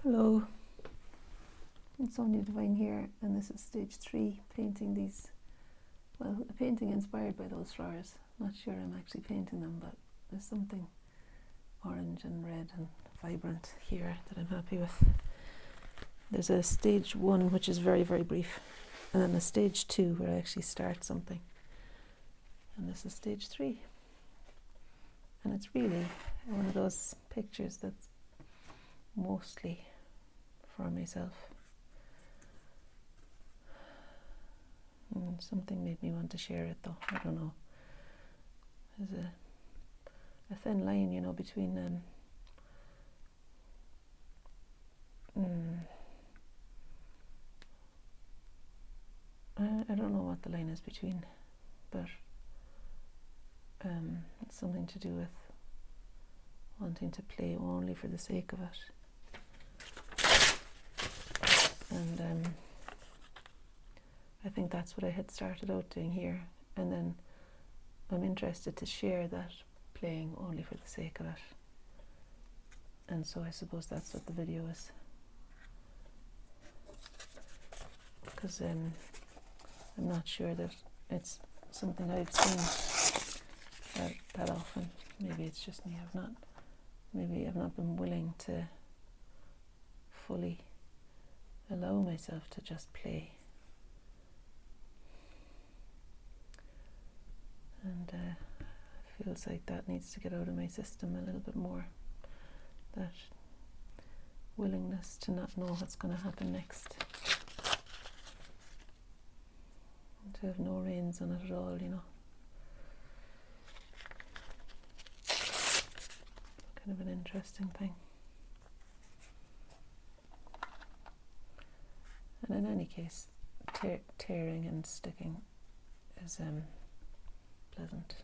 Hello, it's Sonia Devine here, and this is stage 3, painting these, well, a painting inspired by those flowers. Not sure I'm actually painting them, but there's something orange and red and vibrant here that I'm happy with. There's a stage 1 which is very, very brief, and then a stage 2 where I actually start something. And this is stage 3. And it's really one of those pictures that's mostly for myself. Something made me want to share it though, I don't know. There's a thin line, you know, between I don't know what the line is between, but it's something to do with wanting to play only for the sake of it. And I think that's what I had started out doing here, and then I'm interested to share that playing only for the sake of it. And so I suppose that's what the video is. Because I'm not sure that it's something I've seen that often. Maybe it's just me. Maybe I've not been willing to fully allow myself to just play. And it feels like that needs to get out of my system a little bit more. That willingness to not know what's going to happen next. And to have no reins on it at all, you know. Kind of an interesting thing. And in any case, tearing and sticking is pleasant.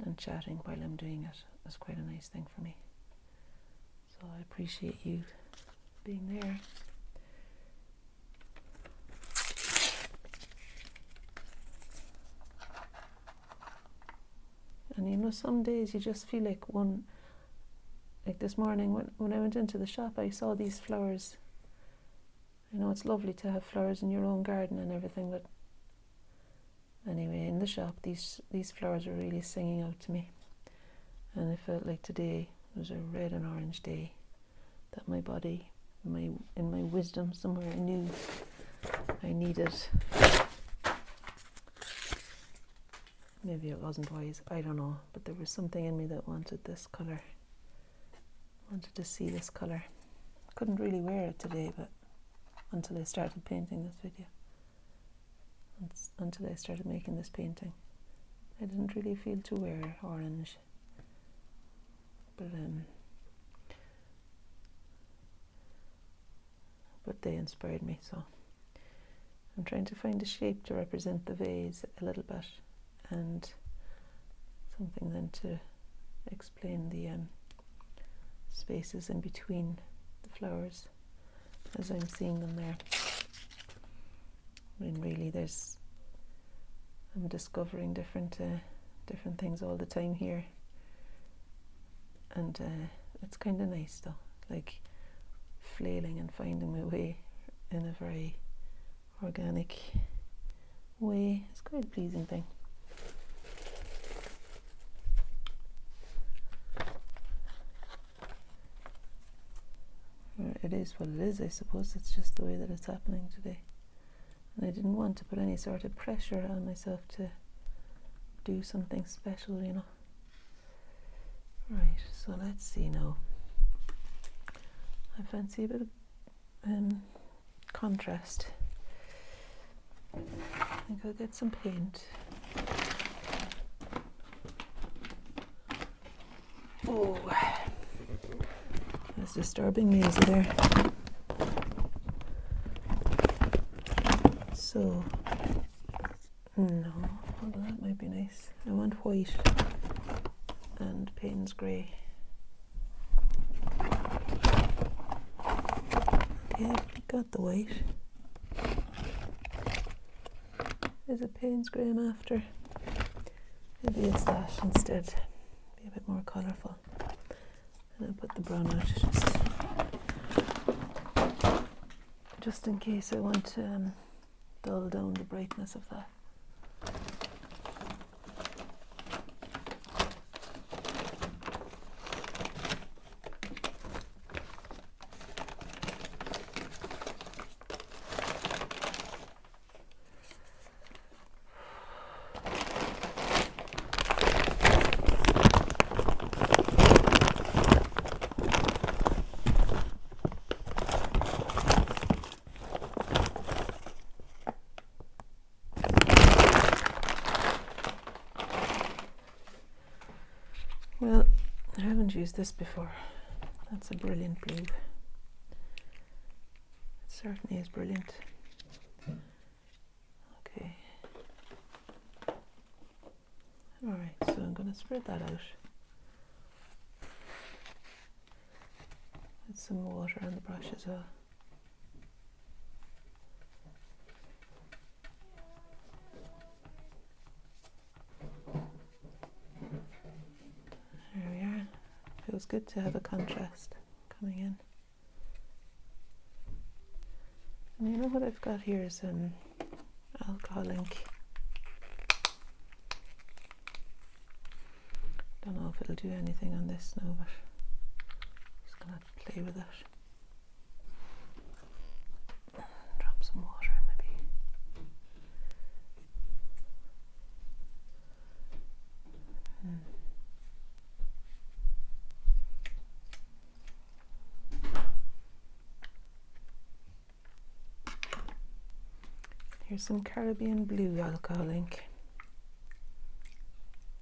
And chatting while I'm doing it is quite a nice thing for me. So I appreciate you being there. And you know, some days you just feel like like this morning when I went into the shop, I saw these flowers. I know it's lovely to have flowers in your own garden and everything, but anyway, in the shop, these flowers were really singing out to me. And I felt like today was a red and orange day, that my body, in my wisdom somewhere, I knew I needed. Maybe it wasn't wise, I don't know, but there was something in me that wanted this colour. Wanted to see this colour. Couldn't really wear it today, but until I started painting this video. Until I started making this painting, I didn't really feel to wear orange. But they inspired me, so I'm trying to find a shape to represent the vase a little bit, and something then to explain the spaces in between the flowers as I'm seeing them there. I mean, really, I'm discovering different things all the time here, and it's kind of nice though, like flailing and finding my way in a very organic way. It's quite a pleasing thing. It is what it is, I suppose. It's just the way that it's happening today. And I didn't want to put any sort of pressure on myself to do something special, you know. Right, so let's see now. I fancy a bit of contrast. I think I'll get some paint. Oh, that's disturbing me, is it there? So, no, although that might be nice. I want white and Payne's grey. Yeah, got the white. Is it Payne's grey I'm after? Maybe it's that instead. Be a bit more colourful. And I'll put the brown out just in case I want to dull down the brightness of that. Well, I haven't used this before. That's a brilliant blue. It certainly is brilliant. Okay. Alright, so I'm going to spread that out. With some water on the brush as well. There we are. Feels good to have a contrast coming in. And you know what I've got here is alcohol ink. Don't know if it'll do anything on this now, but I'm just gonna play with it. Drop some water in maybe. Here's some Caribbean blue alcohol ink.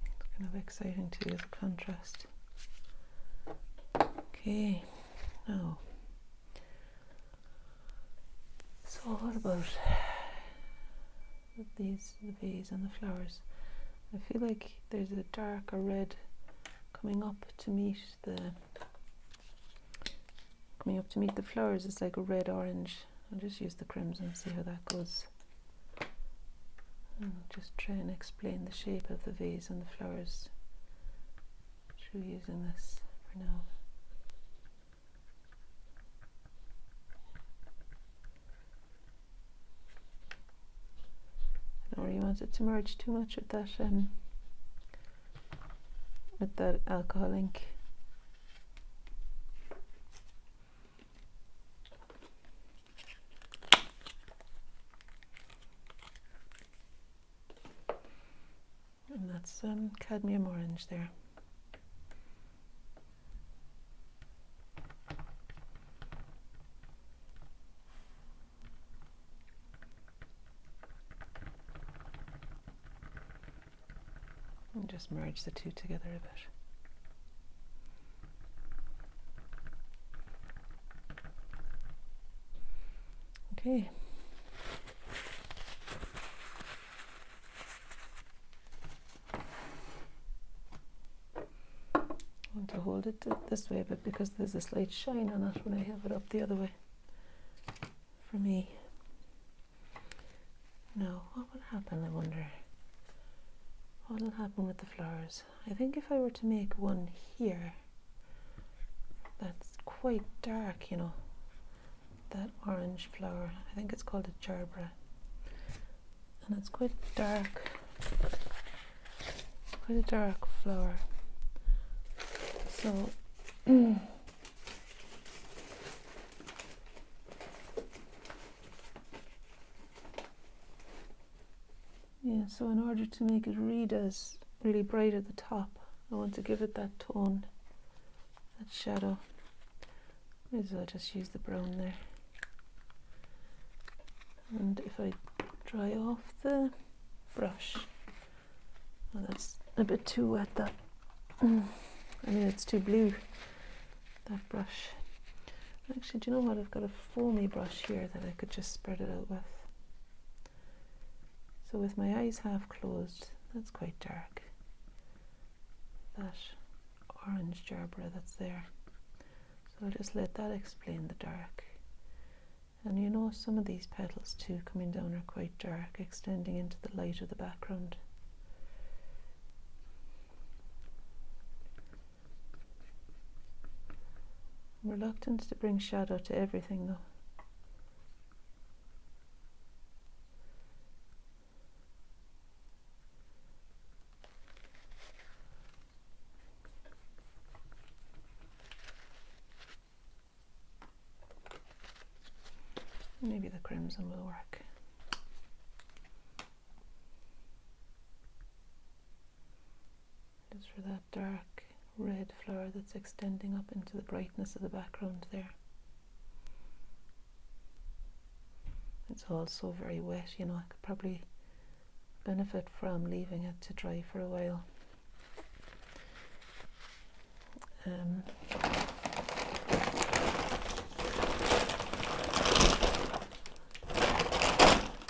It's kind of exciting to use a contrast. Okay, now, so what about these, the vase and the flowers? I feel like there's a darker red coming up to meet the flowers. It's like a red orange. I'll just use the crimson and see how that goes. And just try and explain the shape of the vase and the flowers through using this for now. I don't really want it to merge too much with that alcohol ink. And that's cadmium orange there. And just merge the two together a bit. Okay. I want to hold it this way, but because there's a slight shine on it when I have it up the other way, for me. Now, what would happen, I wonder? What will happen with the flowers? I think if I were to make one here, that's quite dark, you know, that orange flower. I think it's called a gerbera. And it's quite dark, quite a dark flower. So, yeah, so in order to make it read as really bright at the top, I want to give it that tone, that shadow. May as well just use the brown there. And if I dry off the brush, well, that's a bit too wet, that. I mean, it's too blue, that brush. Actually, do you know what? I've got a foamy brush here that I could just spread it out with. So with my eyes half closed, that's quite dark. That orange gerbera that's there. So I'll just let that explain the dark. And you know, some of these petals too coming down are quite dark, extending into the light of the background. I'm reluctant to bring shadow to everything though. Maybe the crimson will work. Just for that dark red flower that's extending up into the brightness of the background there. It's also very wet, you know, I could probably benefit from leaving it to dry for a while.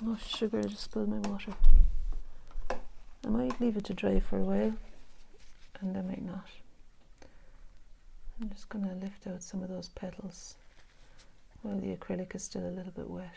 Oh sugar, I just spilled my water. I might leave it to dry for a while, and I might not. I'm just going to lift out some of those petals while the acrylic is still a little bit wet.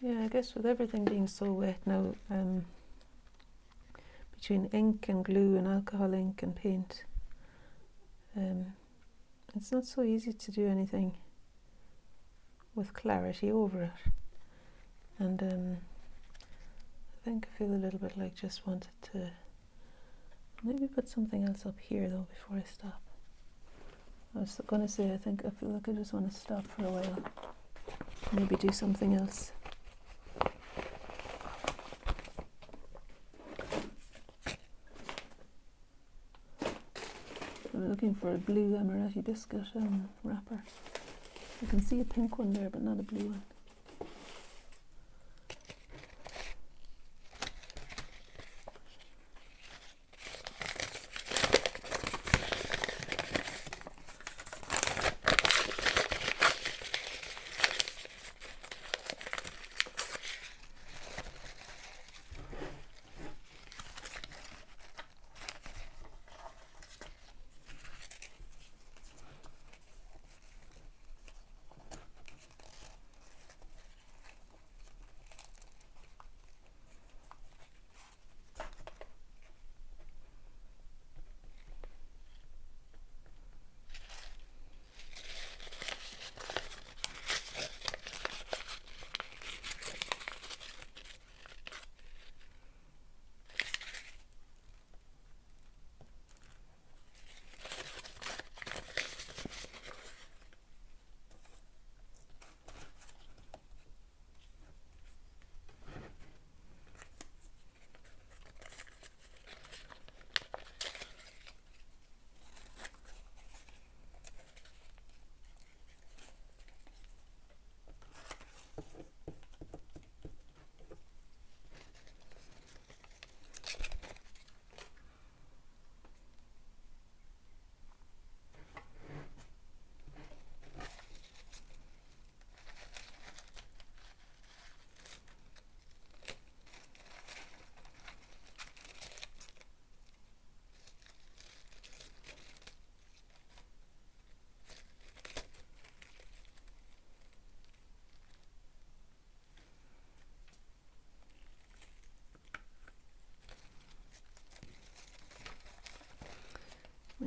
Yeah, I guess with everything being so wet now, between ink and glue and alcohol ink and paint, it's not so easy to do anything with clarity over it. And I think I feel a little bit like just wanted to maybe put something else up here though before I stop. I was going to say I feel like I just want to stop for a while, maybe do something else. I'm looking for a blue amaretti biscuit wrapper. I can see a pink one there, but not a blue one.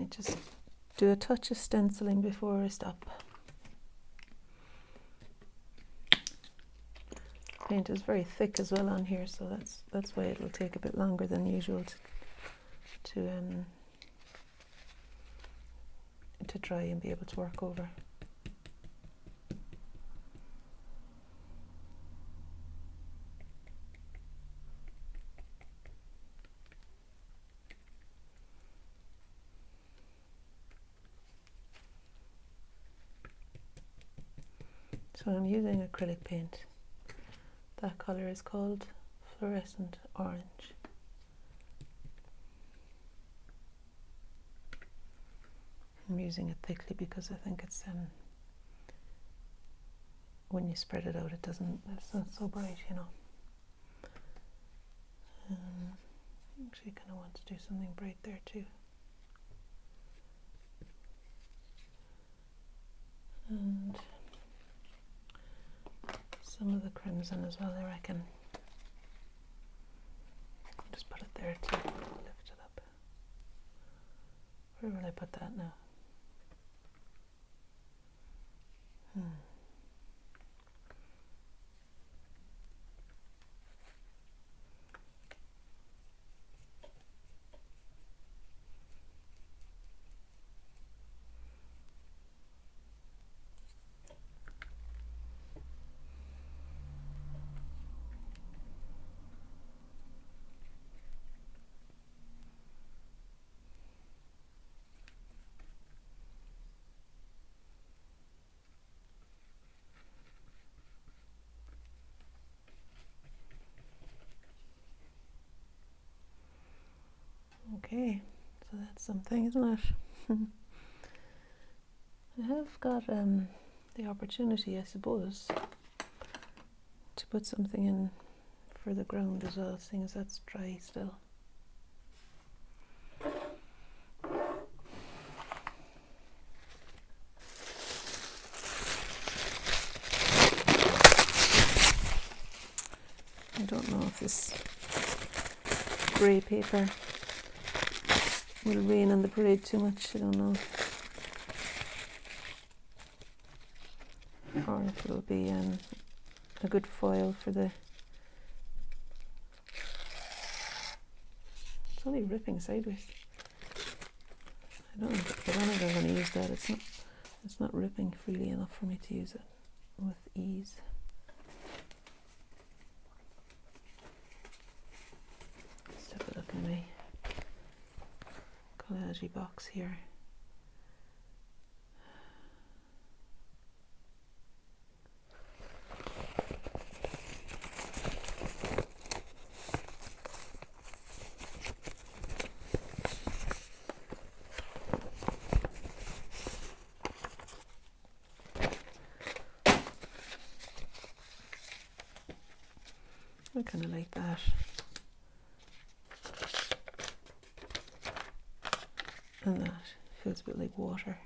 I just do a touch of stenciling before I stop. Paint is very thick as well on here, so that's why it'll take a bit longer than usual to dry and be able to work over. So I'm using acrylic paint. That colour is called Fluorescent Orange. I'm using it thickly because I think it's when you spread it out, it's not so bright, you know. Actually, kind of want to do something bright there too. And some of the crimson as well, I reckon. I'll just put it there to lift it up. Where will I put that now? Okay, so that's something, isn't it? I have got the opportunity, I suppose, to put something in for the ground as well, seeing as that's dry still. I don't know if this grey paper will rain on the parade too much, I don't know. Or if it'll be a good foil for the... It's only ripping sideways. I don't know if I'm going to use that. It's not ripping freely enough for me to use it with ease. Let's have a look in my collage box here. I kind of like that. And that feels a bit like water.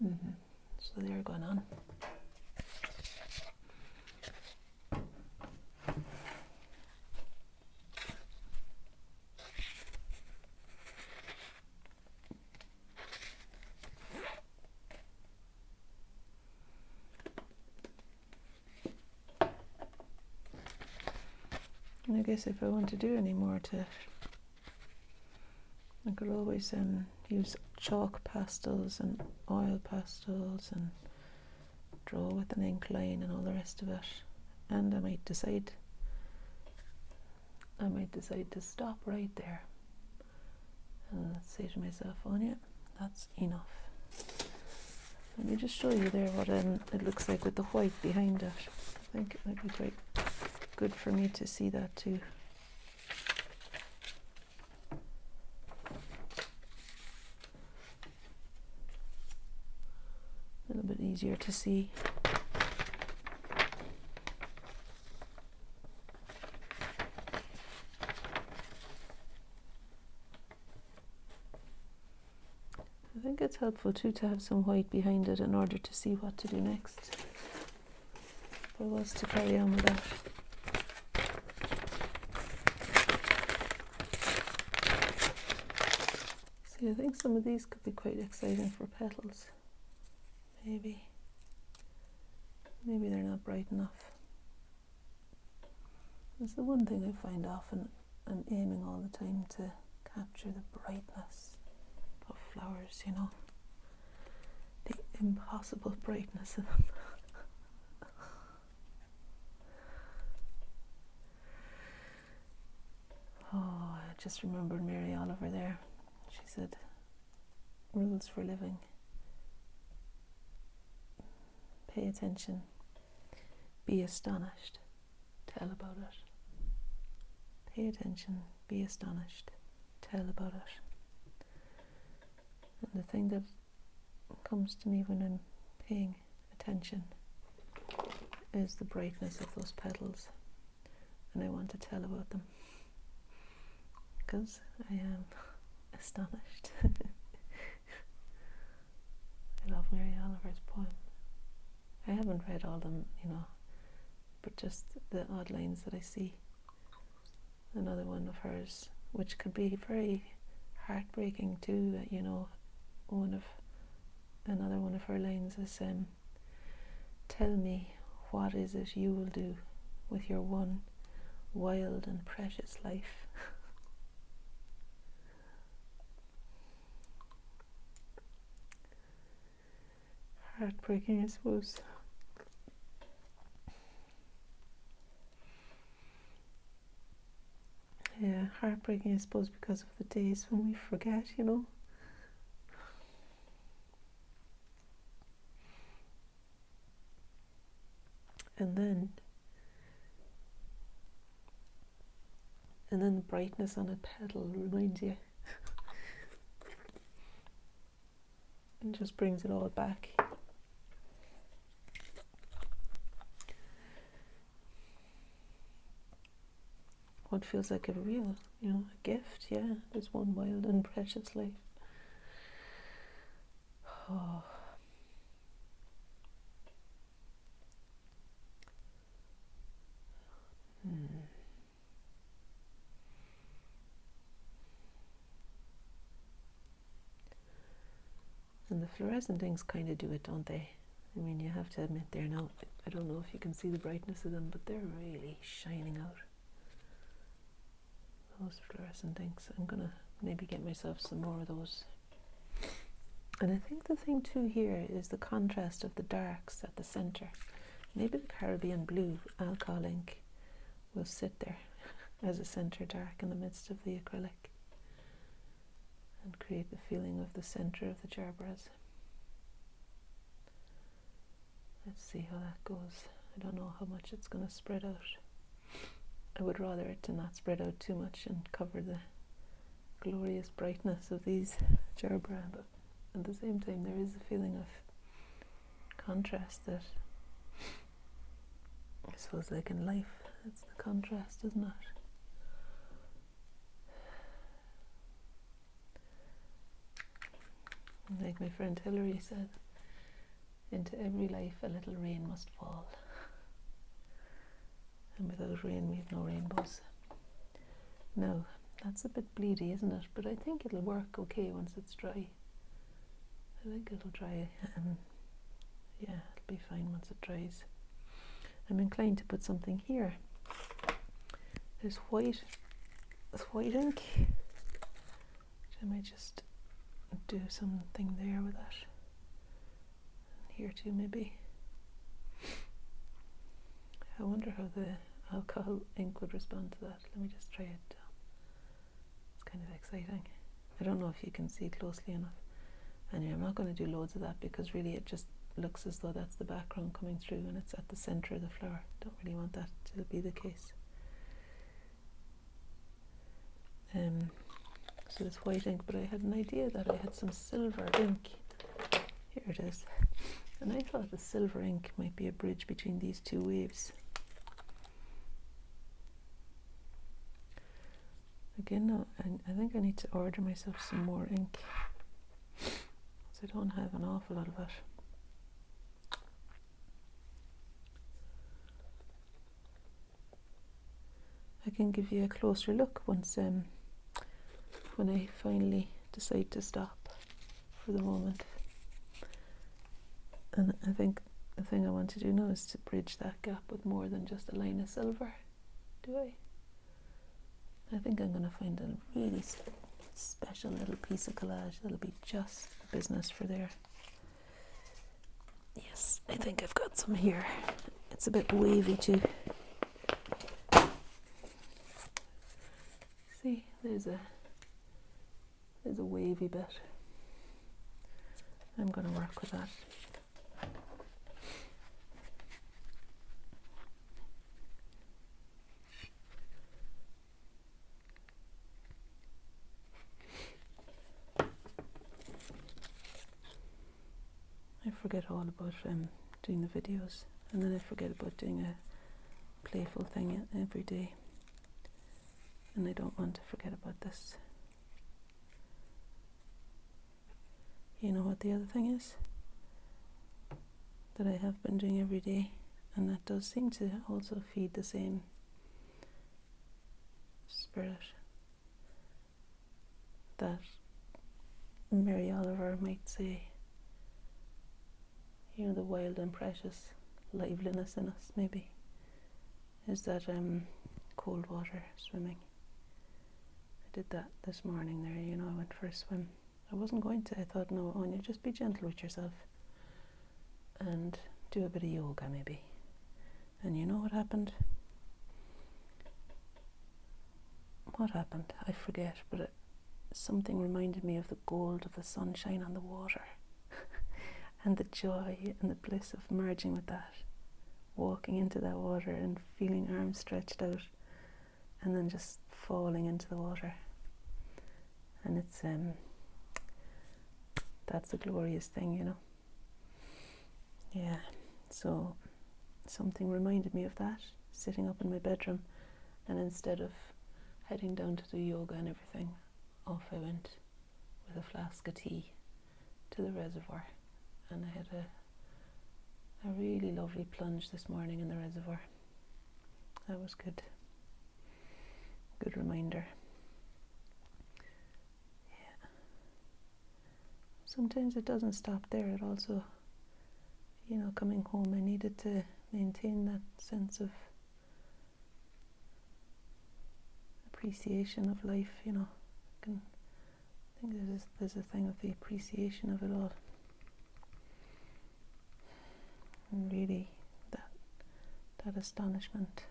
So they're going on. And I guess if I want to do any more to it, I could always use chalk pastels and oil pastels and draw with an ink line and all the rest of it. And I might decide to stop right there and say to myself, oh yeah, that's enough. Let me just show you there what it looks like with the white behind it. I think it might be quite good for me to see that too. A little bit easier to see. I think it's helpful too to have some white behind it in order to see what to do next. If I was to carry on with that. See See, I think some of these could be quite exciting for petals. Maybe they're not bright enough. That's the one thing I find often. I'm aiming all the time to capture the brightness of flowers, you know, the impossible brightness of them. Oh, I just remembered Mary Oliver there. She said, rules for living. Pay attention. Be astonished. Tell about it. Pay attention. Be astonished. Tell about it. And the thing that comes to me when I'm paying attention is the brightness of those petals. And I want to tell about them. Because I am astonished. I love Mary Oliver's poem. I haven't read all of them, you know, but just the odd lines that I see. Another one of hers, which could be very heartbreaking too, you know, another one of her lines is, tell me, what is it you will do with your one wild and precious life? Heartbreaking, I suppose. Yeah, heartbreaking, I suppose, because of the days when we forget, you know. And then the brightness on a petal reminds you. And just brings it all back. What feels like a real, you know, a gift, yeah. There's one wild and precious life. Oh. And the fluorescent inks kind of do it, don't they? I mean, you have to admit they're now, I don't know if you can see the brightness of them, but they're really shining out. Those fluorescent inks. I'm gonna maybe get myself some more of those. And I think the thing too here is the contrast of the darks at the center. Maybe the Caribbean blue alcohol ink will sit there as a center dark in the midst of the acrylic and create the feeling of the center of the gerbera. Let's see how that goes. I don't know how much it's going to spread out. I would rather it to not spread out too much and cover the glorious brightness of these gerbera, but at the same time there is a feeling of contrast that, I suppose, like in life, it's the contrast, isn't it? Like my friend Hilary said, into every life a little rain must fall. And without rain we have no rainbows. Now, that's a bit bleedy, isn't it? But I think it'll work okay once it's dry. I think it'll dry, yeah, it'll be fine once it dries. I'm inclined to put something here. There's white ink, which I might just do something there with that. And here too, maybe. I wonder how the alcohol ink would respond to that. Let me just try it. It's kind of exciting. I don't know if you can see closely enough. Anyway, I'm not going to do loads of that because really it just looks as though that's the background coming through and it's at the center of the flower. Don't really want that to be the case. So it's white ink, but I had an idea that I had some silver ink. Here it is. And I thought the silver ink might be a bridge between these two waves. Again, no, I think I need to order myself some more ink, because I don't have an awful lot of it. I can give you a closer look once when I finally decide to stop for the moment. And I think the thing I want to do now is to bridge that gap with more than just a line of silver. Do I? I think I'm going to find a really special little piece of collage that'll be just the business for there. Yes, I think I've got some here. It's a bit wavy too. See, there's a wavy bit. I'm going to work with that. I forget all about doing the videos, and then I forget about doing a playful thing every day, and I don't want to forget about this. You know what the other thing is that I have been doing every day, and that does seem to also feed the same spirit that Mary Oliver might say, you know, the wild and precious liveliness in us, maybe, is that cold water swimming. I did that this morning there, you know, I went for a swim. I wasn't going to. I thought, no, Anya, just be gentle with yourself and do a bit of yoga maybe. And you know what happened? What happened? I forget, but something reminded me of the gold of the sunshine on the water and the joy and the bliss of merging with that, walking into that water and feeling arms stretched out and then just falling into the water. And it's that's a glorious thing, you know. Yeah, so something reminded me of that, sitting up in my bedroom, and instead of heading down to do yoga and everything, off I went with a flask of tea to the reservoir, and I had a really lovely plunge this morning in the reservoir. That was good. Good reminder. Yeah. Sometimes it doesn't stop there. It also, you know, coming home, I needed to maintain that sense of appreciation of life, you know. I think there's a thing of the appreciation of it all. And really, that astonishment.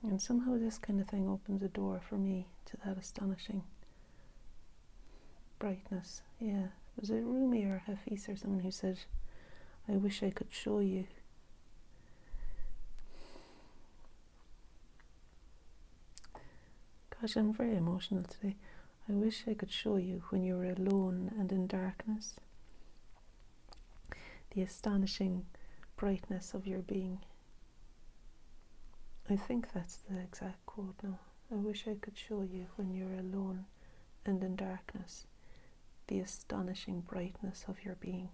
And somehow this kind of thing opens a door for me to that astonishing brightness. Yeah, was it Rumi or Hafiz or someone who said, I wish I could show you. Gosh, I'm very emotional today. I wish I could show you when you were alone and in darkness, the astonishing brightness of your being. I think that's the exact quote now. I wish I could show you when you're alone and in darkness, the astonishing brightness of your being.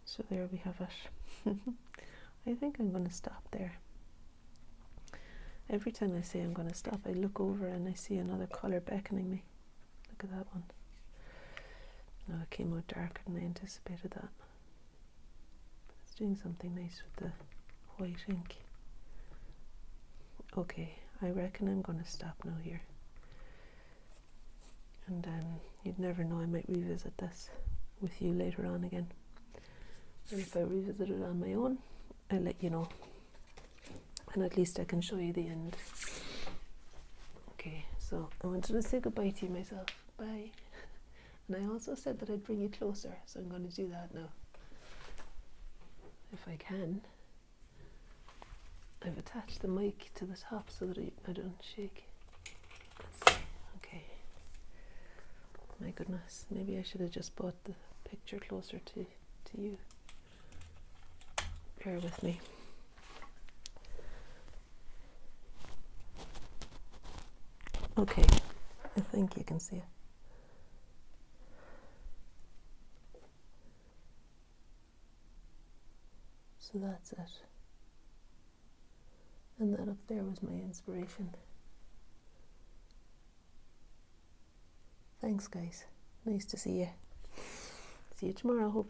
So there we have it. I think I'm going to stop there. Every time I say I'm going to stop, I look over and I see another colour beckoning me. Look at that one. Oh, it came out darker than I anticipated that. But it's doing something nice with the white ink. Okay, I reckon I'm going to stop now here. And you'd never know, I might revisit this with you later on again. And if I revisit it on my own, I'll let you know. And at least I can show you the end. Okay, so I wanted to say goodbye to you myself. Bye. And I also said that I'd bring you closer, so I'm going to do that now. If I can. I've attached the mic to the top so that I don't shake. Let's see. Okay. My goodness, maybe I should have just brought the picture closer to you. Bear with me. Okay, I think you can see it. So that's it. And that up there was my inspiration. Thanks, guys. Nice to see you. See you tomorrow, hopefully.